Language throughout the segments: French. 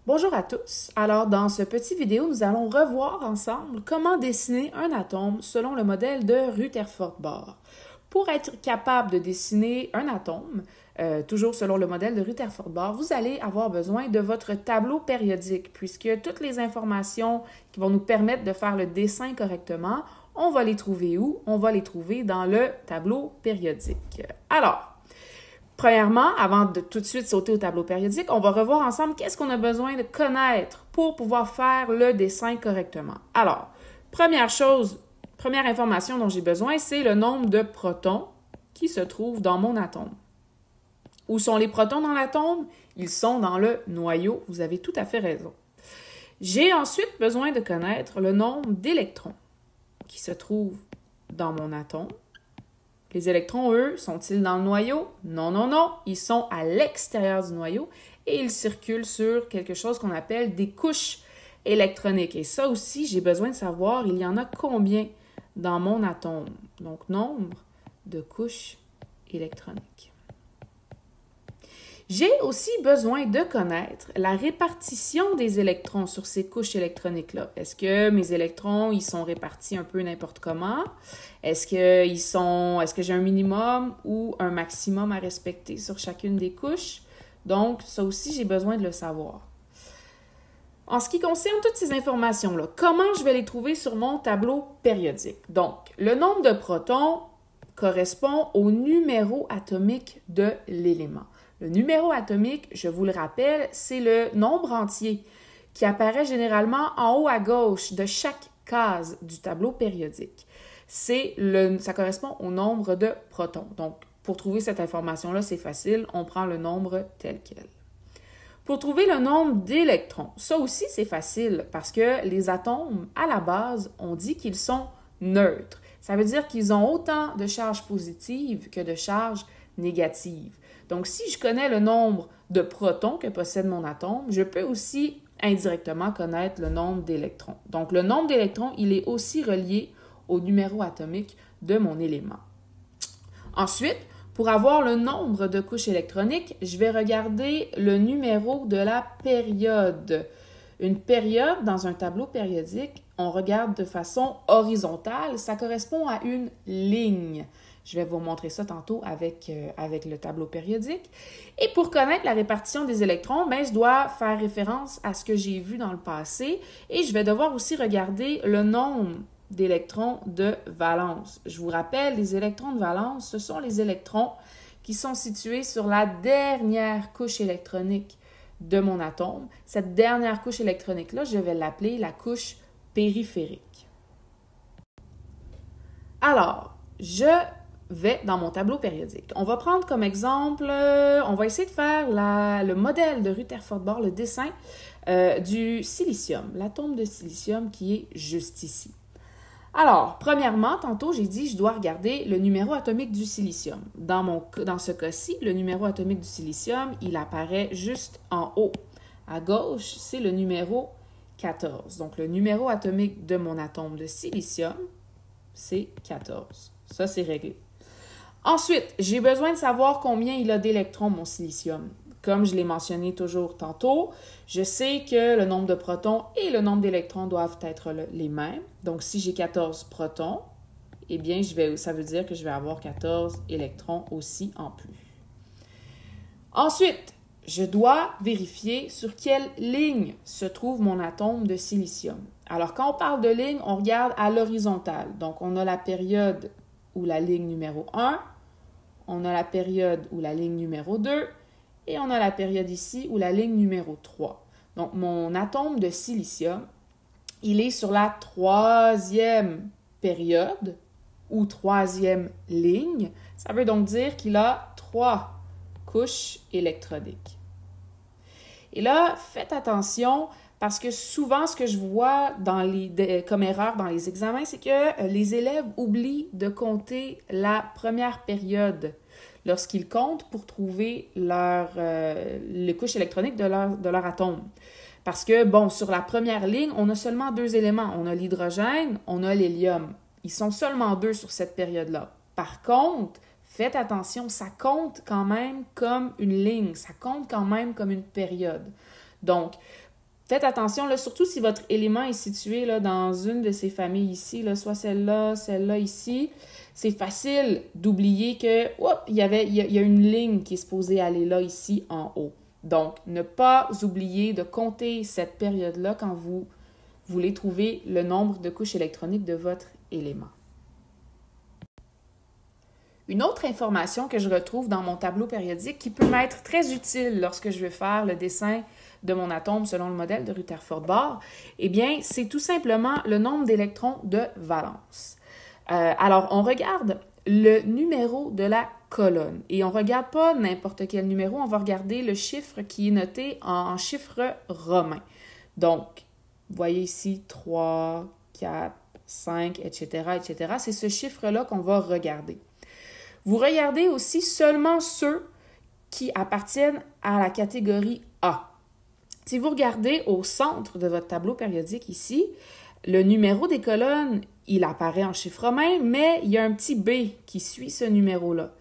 Bonjour à tous. Alors, dans ce petit vidéo, nous allons revoir ensemble comment dessiner un atome selon le modèle de Rutherford-Bohr. Pour être capable de dessiner un atome, toujours selon le modèle de Rutherford-Bohr, vous allez avoir besoin de votre tableau périodique, puisque toutes les informations qui vont nous permettre de faire le dessin correctement, on va les trouver où? On va les trouver dans le tableau périodique. Alors, premièrement, avant de tout de suite sauter au tableau périodique, on va revoir ensemble qu'est-ce qu'on a besoin de connaître pour pouvoir faire le dessin correctement. Alors, première information dont j'ai besoin, c'est le nombre de protons qui se trouvent dans mon atome. Où sont les protons dans l'atome? Ils sont dans le noyau. Vous avez tout à fait raison. J'ai ensuite besoin de connaître le nombre d'électrons qui se trouvent dans mon atome. Les électrons, eux, sont-ils dans le noyau? Non, non, non. Ils sont à l'extérieur du noyau et ils circulent sur quelque chose qu'on appelle des couches électroniques. Et ça aussi, j'ai besoin de savoir, il y en a combien dans mon atome? Donc, nombre de couches électroniques. J'ai aussi besoin de connaître la répartition des électrons sur ces couches électroniques-là. Est-ce que mes électrons, ils sont répartis un peu n'importe comment? Est-ce que j'ai un minimum ou un maximum à respecter sur chacune des couches? Donc, ça aussi, j'ai besoin de le savoir. En ce qui concerne toutes ces informations-là, comment je vais les trouver sur mon tableau périodique? Donc, le nombre de protons correspond au numéro atomique de l'élément. Le numéro atomique, je vous le rappelle, c'est le nombre entier qui apparaît généralement en haut à gauche de chaque case du tableau périodique. Ça correspond au nombre de protons. Donc, pour trouver cette information-là, c'est facile, on prend le nombre tel quel. Pour trouver le nombre d'électrons, ça aussi c'est facile parce que les atomes, à la base, on dit qu'ils sont neutres. Ça veut dire qu'ils ont autant de charges positives que de charges négatives. Donc, si je connais le nombre de protons que possède mon atome, je peux aussi indirectement connaître le nombre d'électrons. Donc, le nombre d'électrons, il est aussi relié au numéro atomique de mon élément. Ensuite, pour avoir le nombre de couches électroniques, je vais regarder le numéro de la période. Une période, dans un tableau périodique, on regarde de façon horizontale, ça correspond à une ligne. Je vais vous montrer ça tantôt avec le tableau périodique. Et pour connaître la répartition des électrons, je dois faire référence à ce que j'ai vu dans le passé et je vais devoir aussi regarder le nombre d'électrons de valence. Je vous rappelle, les électrons de valence, ce sont les électrons qui sont situés sur la dernière couche électronique de mon atome. Cette dernière couche électronique-là, je vais l'appeler la couche périphérique. Alors, je vais dans mon tableau périodique. On va prendre comme exemple, on va essayer de faire le modèle de Rutherford-Bohr, le dessin du silicium, l'atome de silicium qui est juste ici. Alors, premièrement, tantôt, j'ai dit je dois regarder le numéro atomique du silicium. Dans ce cas-ci, le numéro atomique du silicium, il apparaît juste en haut. À gauche, c'est le numéro 14. Donc, le numéro atomique de mon atome de silicium, c'est 14. Ça, c'est réglé. Ensuite, j'ai besoin de savoir combien il a d'électrons, mon silicium. Comme je l'ai mentionné toujours tantôt, je sais que le nombre de protons et le nombre d'électrons doivent être les mêmes. Donc, si j'ai 14 protons, eh bien, ça veut dire que je vais avoir 14 électrons aussi en plus. Ensuite, je dois vérifier sur quelle ligne se trouve mon atome de silicium. Alors, quand on parle de ligne, on regarde à l'horizontale. Donc, on a la période ou la ligne numéro 1, on a la période ou la ligne numéro 2, et on a la période ici ou la ligne numéro 3. Donc, mon atome de silicium, il est sur la troisième période ou troisième ligne. Ça veut donc dire qu'il a 3 couches électroniques. Et là, faites attention parce que souvent, ce que je vois comme erreur dans les examens, c'est que les élèves oublient de compter la première période lorsqu'ils comptent pour trouver les couches électroniques de leur atome. Parce que, sur la première ligne, on a seulement 2 éléments. On a l'hydrogène, on a l'hélium. Ils sont seulement 2 sur cette période-là. Par contre, faites attention, ça compte quand même comme une ligne, ça compte quand même comme une période. Donc, faites attention, là, surtout si votre élément est situé là, dans une de ces familles ici, là, soit celle-là ici. C'est facile d'oublier que il y a une ligne qui est supposée aller là, ici, en haut. Donc, ne pas oublier de compter cette période-là quand vous voulez trouver le nombre de couches électroniques de votre élément. Une autre information que je retrouve dans mon tableau périodique qui peut m'être très utile lorsque je veux faire le dessin de mon atome selon le modèle de Rutherford-Bohr, eh bien, c'est tout simplement le nombre d'électrons de valence. Alors, on regarde le numéro de la colonne et on ne regarde pas n'importe quel numéro, on va regarder le chiffre qui est noté en chiffre romain. Donc, vous voyez ici 3, 4, 5, etc., etc. C'est ce chiffre-là qu'on va regarder. Vous regardez aussi seulement ceux qui appartiennent à la catégorie A. Si vous regardez au centre de votre tableau périodique ici, le numéro des colonnes, il apparaît en chiffre romain, mais il y a un petit B qui suit ce numéro-là.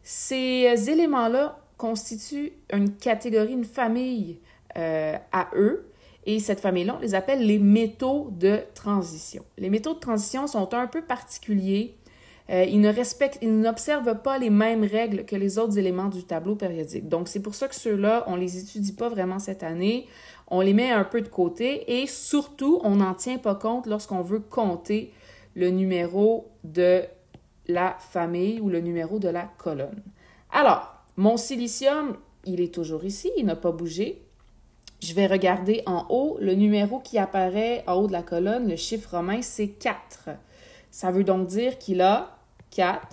Ces éléments-là constituent une catégorie, une famille à eux, et cette famille-là, on les appelle les métaux de transition. Les métaux de transition sont un peu particuliers. Ils n'observent pas les mêmes règles que les autres éléments du tableau périodique. Donc, c'est pour ça que ceux-là, on ne les étudie pas vraiment cette année. On les met un peu de côté et surtout, on n'en tient pas compte lorsqu'on veut compter le numéro de la famille ou le numéro de la colonne. Alors, mon silicium, il est toujours ici, il n'a pas bougé. Je vais regarder en haut, le numéro qui apparaît en haut de la colonne, le chiffre romain, c'est 4. Ça veut donc dire qu'il a 4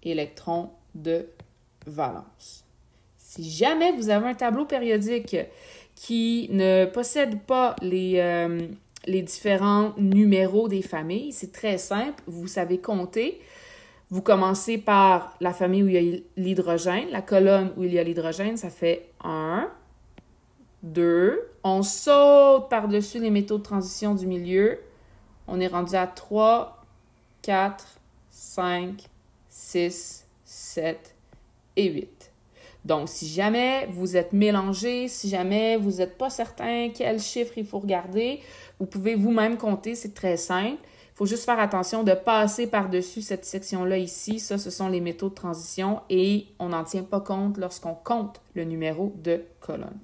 électrons de valence. Si jamais vous avez un tableau périodique qui ne possède pas les différents numéros des familles, c'est très simple, vous savez compter. Vous commencez par la famille où il y a l'hydrogène, la colonne où il y a l'hydrogène, ça fait 1, 2. On saute par-dessus les métaux de transition du milieu. On est rendu à 3, 4, 5, 6, 7 et 8. Donc, si jamais vous êtes mélangé, si jamais vous n'êtes pas certain quel chiffre il faut regarder, vous pouvez vous-même compter, c'est très simple. Il faut juste faire attention de passer par-dessus cette section-là ici. Ça, ce sont les métaux de transition et on n'en tient pas compte lorsqu'on compte le numéro de colonne.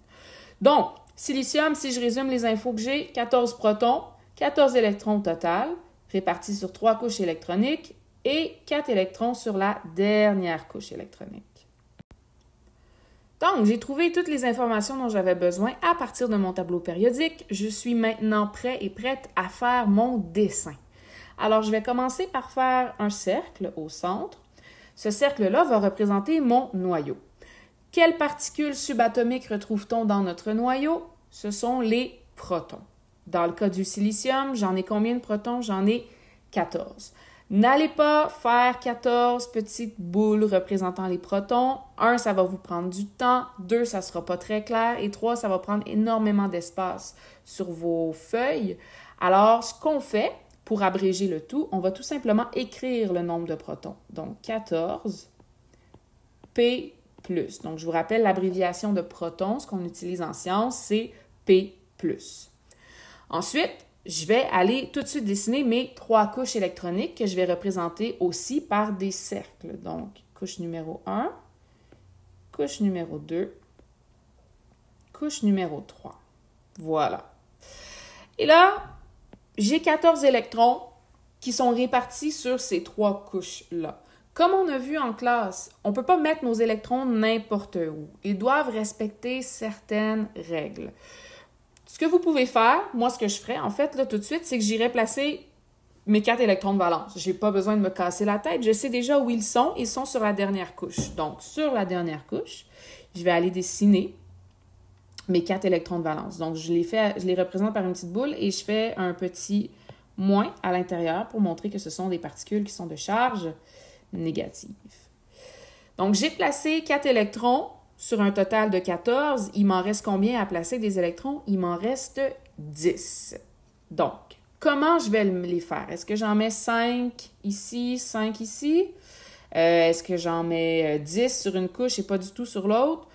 Donc, silicium, si je résume les infos que j'ai, 14 protons, 14 électrons au total, répartis sur 3 couches électroniques et 4 électrons sur la dernière couche électronique. Donc, j'ai trouvé toutes les informations dont j'avais besoin à partir de mon tableau périodique. Je suis maintenant prêt et prête à faire mon dessin. Alors, je vais commencer par faire un cercle au centre. Ce cercle-là va représenter mon noyau. Quelles particules subatomiques retrouve-t-on dans notre noyau? Ce sont les protons. Dans le cas du silicium, j'en ai combien de protons? J'en ai 14. N'allez pas faire 14 petites boules représentant les protons. 1, ça va vous prendre du temps. 2, ça ne sera pas très clair. Et 3, ça va prendre énormément d'espace sur vos feuilles. Alors, ce qu'on fait, pour abréger le tout, on va tout simplement écrire le nombre de protons. Donc, 14 P+. Donc, je vous rappelle, l'abréviation de protons, ce qu'on utilise en sciences, c'est P+. Ensuite, je vais aller tout de suite dessiner mes 3 couches électroniques que je vais représenter aussi par des cercles. Donc, couche numéro 1, couche numéro 2, couche numéro 3. Voilà. Et là, j'ai 14 électrons qui sont répartis sur ces 3 couches-là. Comme on a vu en classe, on ne peut pas mettre nos électrons n'importe où. Ils doivent respecter certaines règles. Ce que vous pouvez faire, moi ce que je ferais en fait là tout de suite, c'est que j'irais placer mes 4 électrons de valence. Je n'ai pas besoin de me casser la tête, je sais déjà où ils sont sur la dernière couche. Donc sur la dernière couche, je vais aller dessiner mes 4 électrons de valence. Donc je les représente par une petite boule et je fais un petit moins à l'intérieur pour montrer que ce sont des particules qui sont de charge négative. Donc j'ai placé 4 électrons sur un total de 14, il m'en reste combien à placer des électrons? Il m'en reste 10. Donc, comment je vais les faire? Est-ce que j'en mets 5 ici, 5 ici? Est-ce que j'en mets 10 sur une couche et pas du tout sur l'autre?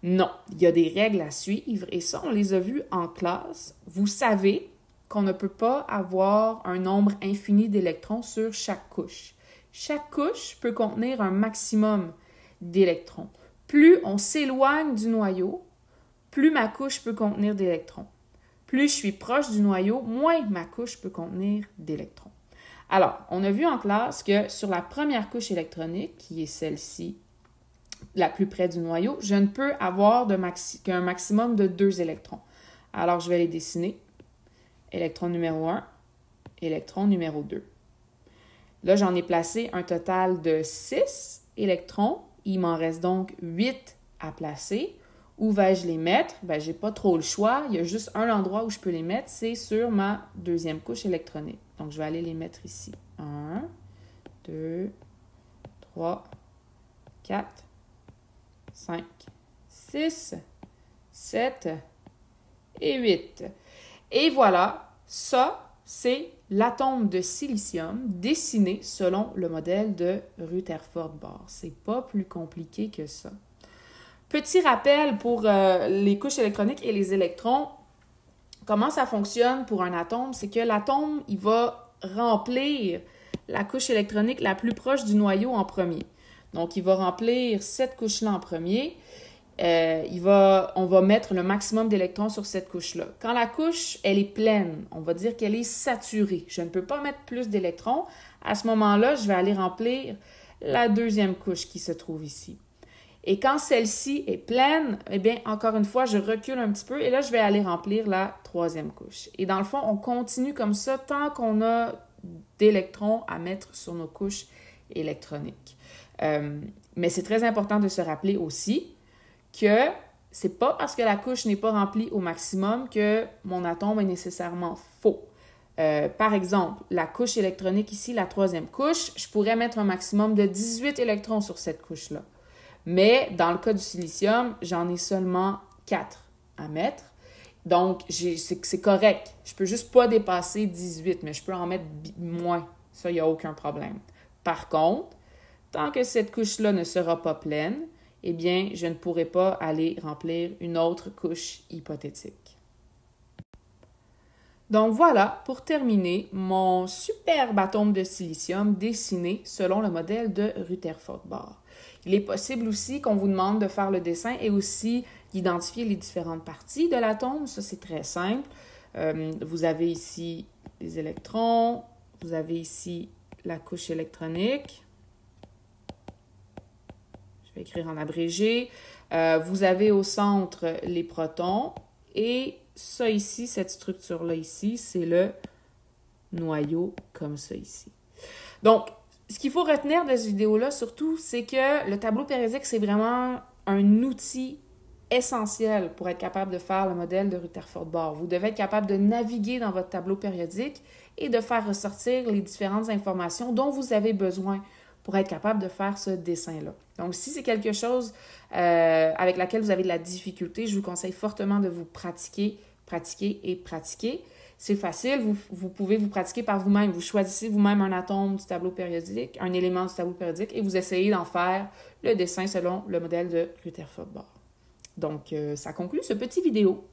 Non, il y a des règles à suivre et ça, on les a vues en classe. vous savez qu'on ne peut pas avoir un nombre infini d'électrons sur chaque couche. Chaque couche peut contenir un maximum d'électrons. Plus on s'éloigne du noyau, plus ma couche peut contenir d'électrons. Plus je suis proche du noyau, moins ma couche peut contenir d'électrons. Alors, on a vu en classe que sur la première couche électronique, qui est celle-ci, la plus près du noyau, je ne peux avoir qu'un maximum de 2 électrons. Alors, je vais les dessiner. Électron numéro 1, électron numéro 2. Là, j'en ai placé un total de 6 électrons. Il m'en reste donc 8 à placer. Où vais-je les mettre? Ben, je n'ai pas trop le choix. Il y a juste un endroit où je peux les mettre, c'est sur ma deuxième couche électronique. Donc, je vais aller les mettre ici. 1, 2, 3, 4, 5, 6, 7 et 8. Et voilà, ça, c'est l'atome de silicium dessiné selon le modèle de Rutherford-Bohr. C'est pas plus compliqué que ça. Petit rappel pour les couches électroniques et les électrons. Comment ça fonctionne pour un atome? C'est que l'atome, il va remplir la couche électronique la plus proche du noyau en premier. Donc, il va remplir cette couche-là en premier. On va mettre le maximum d'électrons sur cette couche-là. Quand la couche, elle est pleine, on va dire qu'elle est saturée. Je ne peux pas mettre plus d'électrons. À ce moment-là, je vais aller remplir la deuxième couche qui se trouve ici. Et quand celle-ci est pleine, eh bien, encore une fois, je recule un petit peu et là, je vais aller remplir la troisième couche. Et dans le fond, on continue comme ça tant qu'on a d'électrons à mettre sur nos couches électroniques. Mais c'est très important de se rappeler aussi que c'est pas parce que la couche n'est pas remplie au maximum que mon atome est nécessairement faux. Par exemple, la couche électronique ici, la troisième couche, je pourrais mettre un maximum de 18 électrons sur cette couche-là. Mais dans le cas du silicium, j'en ai seulement 4 à mettre. Donc, c'est correct. Je peux juste pas dépasser 18, mais je peux en mettre moins. Ça, il n'y a aucun problème. Par contre, tant que cette couche-là ne sera pas pleine, eh bien, je ne pourrai pas aller remplir une autre couche hypothétique. Donc voilà, pour terminer, mon superbe atome de silicium dessiné selon le modèle de Rutherford-Bohr. Il est possible aussi qu'on vous demande de faire le dessin et aussi d'identifier les différentes parties de l'atome. Ça, c'est très simple. Vous avez ici les électrons, vous avez ici la couche électronique. Je vais écrire en abrégé. Vous avez au centre les protons et ça ici, cette structure-là ici, c'est le noyau comme ça ici. Donc, ce qu'il faut retenir de cette vidéo-là, surtout, c'est que le tableau périodique, c'est vraiment un outil essentiel pour être capable de faire le modèle de Rutherford-Bohr. Vous devez être capable de naviguer dans votre tableau périodique et de faire ressortir les différentes informations dont vous avez besoin pour être capable de faire ce dessin-là. Donc, si c'est quelque chose avec laquelle vous avez de la difficulté, je vous conseille fortement de vous pratiquer. C'est facile, vous pouvez vous pratiquer par vous-même. Vous choisissez vous-même un atome du tableau périodique, un élément du tableau périodique, et vous essayez d'en faire le dessin selon le modèle de Rutherford-Bohr. Donc, ça conclut ce petit vidéo.